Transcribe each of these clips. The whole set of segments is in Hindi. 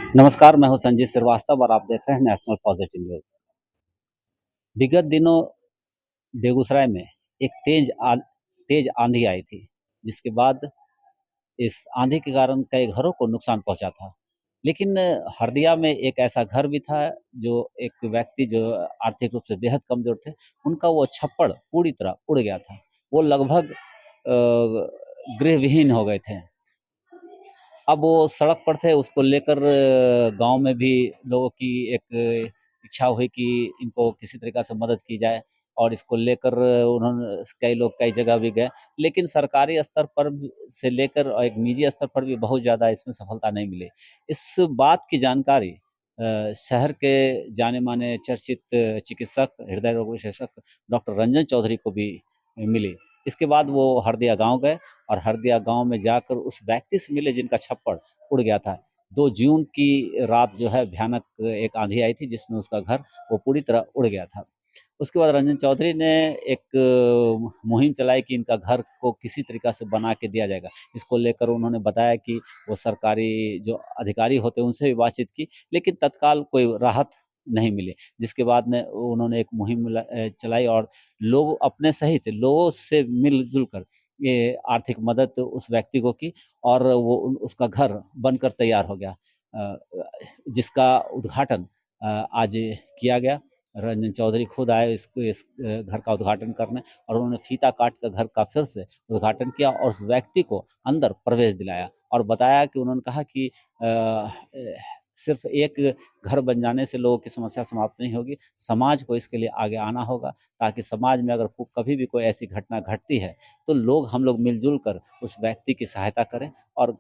नमस्कार, मैं हूं संजीत श्रीवास्तव और आप देख रहे हैं नेशनल पॉजिटिव न्यूज। विगत दिनों बेगूसराय में एक तेज आंधी आई थी, जिसके बाद इस आंधी के कारण कई घरों को नुकसान पहुंचा था। लेकिन हरदिया में एक ऐसा घर भी था, जो एक व्यक्ति जो आर्थिक रूप से बेहद कमजोर थे, उनका वो छप्पड़ पूरी तरह उड़ गया था। वो लगभग गृहविहीन हो गए थे। अब वो सड़क पर थे, उसको लेकर गाँव में भी लोगों की एक इच्छा हुई कि इनको किसी तरीक़ा से मदद की जाए, और इसको लेकर उन्होंने कई लोग कई जगह भी गए। लेकिन सरकारी स्तर पर से लेकर और एक निजी स्तर पर भी बहुत ज़्यादा इसमें सफलता नहीं मिली। इस बात की जानकारी शहर के जाने-माने चर्चित चिकित्सक, हृदय रोग विशेषज्ञ डॉक्टर रंजन चौधरी को भी मिली। इसके बाद वो हरदिया गाँव गए और हरदिया गाँव में जाकर उस व्यक्ति से मिले जिनका छप्पड़ उड़ गया था। 2 जून की रात जो है भयानक एक आँधी आई थी, जिसमें उसका घर वो पूरी तरह उड़ गया था। उसके बाद रंजन चौधरी ने एक मुहिम चलाई कि इनका घर को किसी तरीक़ा से बना के दिया जाएगा। इसको लेकर उन्होंने बताया कि वो सरकारी जो अधिकारी होते हैं उनसे भी बातचीत की, लेकिन तत्काल कोई राहत नहीं मिली। जिसके बाद में उन्होंने एक मुहिम चलाई और लोग अपने सहित लोगों से मिल-जुल कर ये आर्थिक मदद उस व्यक्ति को की, और वो उसका घर बनकर तैयार हो गया, जिसका उद्घाटन आज किया गया। रंजन चौधरी खुद आए इस घर का उद्घाटन करने, और उन्होंने फीता काट कर घर का फिर से उद्घाटन किया और उस व्यक्ति को अंदर प्रवेश दिलाया, और बताया कि उन्होंने कहा कि सिर्फ एक घर बन जाने से लोगों की समस्या समाप्त नहीं होगी, समाज को इसके लिए आगे आना होगा, ताकि समाज में अगर कभी भी कोई ऐसी घटना घटती है, तो हम लोग मिलजुल कर उस व्यक्ति की सहायता करें, और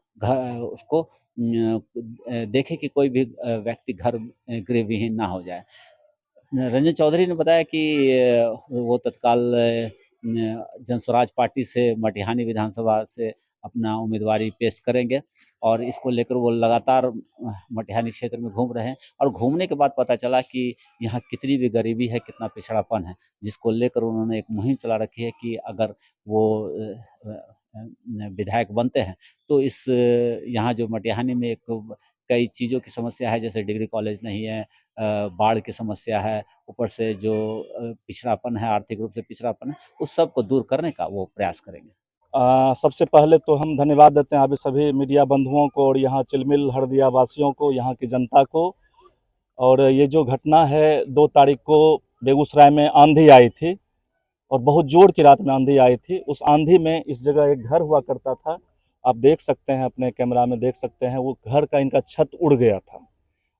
उसको देखें कि कोई भी व्यक्ति घर गृहविहीन ना हो जाए। रंजन चौधरी ने बताया कि वो तत्काल जनस्वराज पार्टी से मटिहानी विधानसभा से अपना उम्मीदवारी पेश करेंगे, और इसको लेकर वो लगातार मटिहानी क्षेत्र में घूम रहे हैं, और घूमने के बाद पता चला कि यहाँ कितनी भी गरीबी है, कितना पिछड़ापन है, जिसको लेकर उन्होंने एक मुहिम चला रखी है कि अगर वो विधायक बनते हैं, तो यहाँ जो मटिहानी में एक कई चीज़ों की समस्या है, जैसे डिग्री कॉलेज नहीं है, बाढ़ की समस्या है, ऊपर से जो पिछड़ापन है, आर्थिक रूप से पिछड़ापन है, उस सब को दूर करने का वो प्रयास करेंगे। सबसे पहले तो हम धन्यवाद देते हैं आप सभी मीडिया बंधुओं को और यहाँ चिलमिल हरदिया वासियों को, यहाँ की जनता को। और ये जो घटना है 2 तारीख को बेगूसराय में आंधी आई थी, और बहुत जोर की रात में आंधी आई थी। उस आंधी में इस जगह एक घर हुआ करता था, आप देख सकते हैं, अपने कैमरा में देख सकते हैं, वो घर का इनका छत उड़ गया था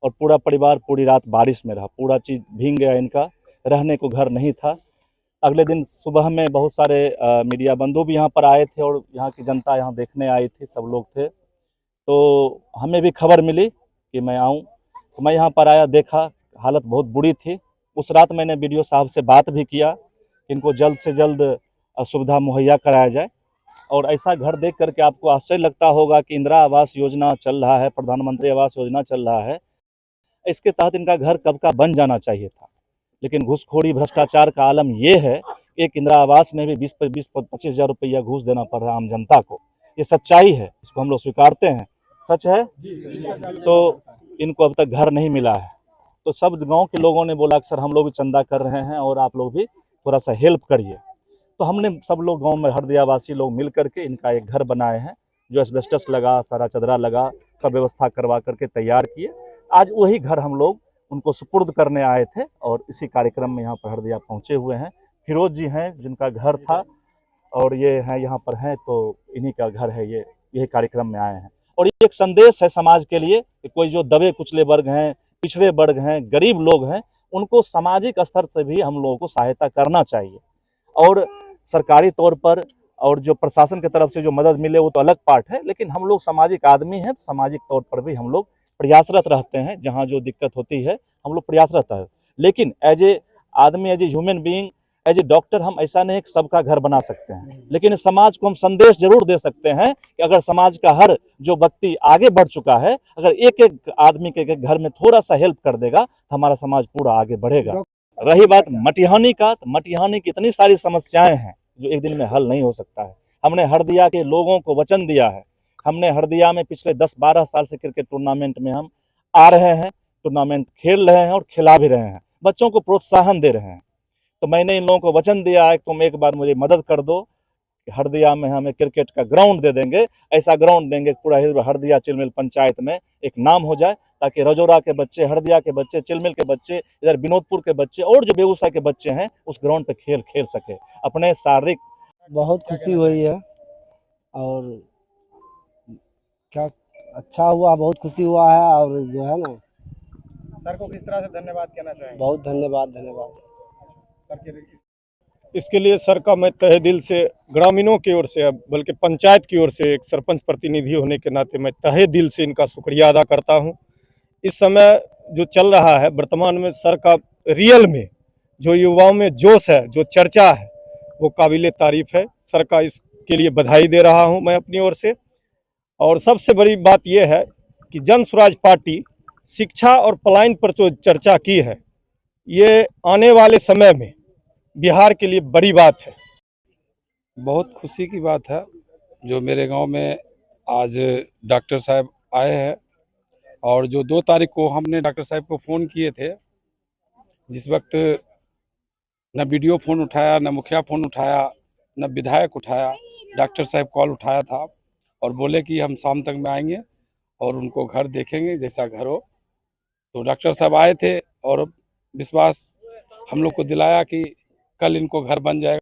और पूरा परिवार पूरी रात बारिश में रहा, पूरा चीज़ भीग गया इनका, रहने को घर नहीं था। अगले दिन सुबह में बहुत सारे मीडिया बंधु भी यहाँ पर आए थे और यहाँ की जनता यहाँ देखने आई थी, सब लोग थे। तो हमें भी खबर मिली कि मैं आऊँ, तो मैं यहाँ पर आया, देखा हालत बहुत बुरी थी। उस रात मैंने बीडीओ साहब से बात भी किया कि इनको जल्द से जल्द सुविधा मुहैया कराया जाए। और ऐसा घर देख करके आपको आश्चर्य लगता होगा कि इंदिरा आवास योजना चल रहा है, प्रधानमंत्री आवास योजना चल रहा है, इसके तहत इनका घर कब का बन जाना चाहिए था। लेकिन घूसखोरी भ्रष्टाचार का आलम ये है, एक इंदिरा आवास में भी 20-25 हज़ार रुपया घूस देना पड़ रहा है आम जनता को। ये सच्चाई है, इसको हम लोग स्वीकारते हैं, सच है। तो इनको अब तक घर नहीं मिला है, तो सब गांव के लोगों ने बोला कि सर हम लोग भी चंदा कर रहे हैं और आप लोग भी थोड़ा सा हेल्प करिए। तो हमने सब लोग गांव में हरदिया वासी लोग मिल करके इनका एक घर बनाए हैं, जो एस्बेस्टस लगा, सारा चदरा लगा, सब व्यवस्था करवा करके तैयार किए। आज वही घर हम लोग उनको सुपुर्द करने आए थे और इसी कार्यक्रम में यहाँ पर हरदिया पहुँचे हुए हैं। फिरोज जी हैं जिनका घर था, और ये हैं यहाँ पर हैं, तो इन्हीं का घर है ये, यही कार्यक्रम में आए हैं। और ये एक संदेश है समाज के लिए कि कोई जो दबे कुचले वर्ग हैं, पिछड़े वर्ग हैं, गरीब लोग हैं, उनको सामाजिक स्तर से भी हम लोगों को सहायता करना चाहिए। और सरकारी तौर पर और जो प्रशासन की तरफ से जो मदद मिले वो तो अलग पार्ट है, लेकिन हम लोग सामाजिक आदमी हैं, तो सामाजिक तौर पर भी हम लोग प्रयासरत रहते हैं। जहाँ जो दिक्कत होती है हम लोग प्रयासरत है, लेकिन एज ए आदमी, as a human being, as a doctor हम ऐसा नहीं कि सबका घर बना सकते हैं, लेकिन समाज को हम संदेश जरूर दे सकते हैं कि अगर समाज का हर जो व्यक्ति आगे बढ़ चुका है, अगर एक एक आदमी के घर में थोड़ा सा हेल्प कर देगा, तो हमारा समाज पूरा आगे बढ़ेगा। रही बात मटिहानी का, तो मटिहानी की इतनी सारी समस्याएं हैं जो एक दिन में हल नहीं हो सकता है। हमने हरदिया के लोगों को वचन दिया है, हमने हरदिया में पिछले 10-12 साल से क्रिकेट टूर्नामेंट में हम आ रहे हैं, टूर्नामेंट खेल रहे हैं और खिला भी रहे हैं, बच्चों को प्रोत्साहन दे रहे हैं। तो मैंने इन लोगों को वचन दिया है कि तुम एक बार मुझे मदद कर दो, हरदिया में हमें क्रिकेट का ग्राउंड दे देंगे, ऐसा ग्राउंड देंगे पूरा हरदिया चिलमिल पंचायत में एक नाम हो जाए, ताकि रजौरा के बच्चे, हरदिया के बच्चे, चिलमिल के बच्चे, इधर विनोदपुर के बच्चे और जो बेगूसराय के बच्चे हैं उस ग्राउंड पे खेल खेल सके अपने शारीरिक। बहुत खुशी हुई है और क्या अच्छा हुआ, बहुत खुशी हुआ है। और जो है ना, सर को किस तरह से धन्यवाद कहना चाहेंगे? बहुत धन्यवाद धन्यवाद। इसके लिए सर का मैं तहे दिल से, ग्रामीणों की ओर से, बल्कि पंचायत की ओर से, एक सरपंच प्रतिनिधि होने के नाते मैं तहे दिल से इनका शुक्रिया अदा करता हूं। इस समय जो चल रहा है वर्तमान में, सर का रियल में जो युवाओं में जोश है, जो चर्चा है, वो काबिले तारीफ है। सर का इसके लिए बधाई दे रहा हूं मैं अपनी ओर से। और सबसे बड़ी बात यह है कि जन स्वराज पार्टी शिक्षा और पलायन पर जो चर्चा की है, ये आने वाले समय में बिहार के लिए बड़ी बात है। बहुत खुशी की बात है जो मेरे गांव में आज डॉक्टर साहब आए हैं, और जो 2 तारीख को हमने डॉक्टर साहब को फ़ोन किए थे, जिस वक्त न वीडियो फ़ोन उठाया, न मुखिया फ़ोन उठाया, न विधायक उठाया, डॉक्टर साहब कॉल उठाया था और बोले कि हम शाम तक में आएंगे और उनको घर देखेंगे, जैसा घर हो। तो डॉक्टर साहब आए थे और विश्वास हम लोग को दिलाया कि कल इनको घर बन जाएगा।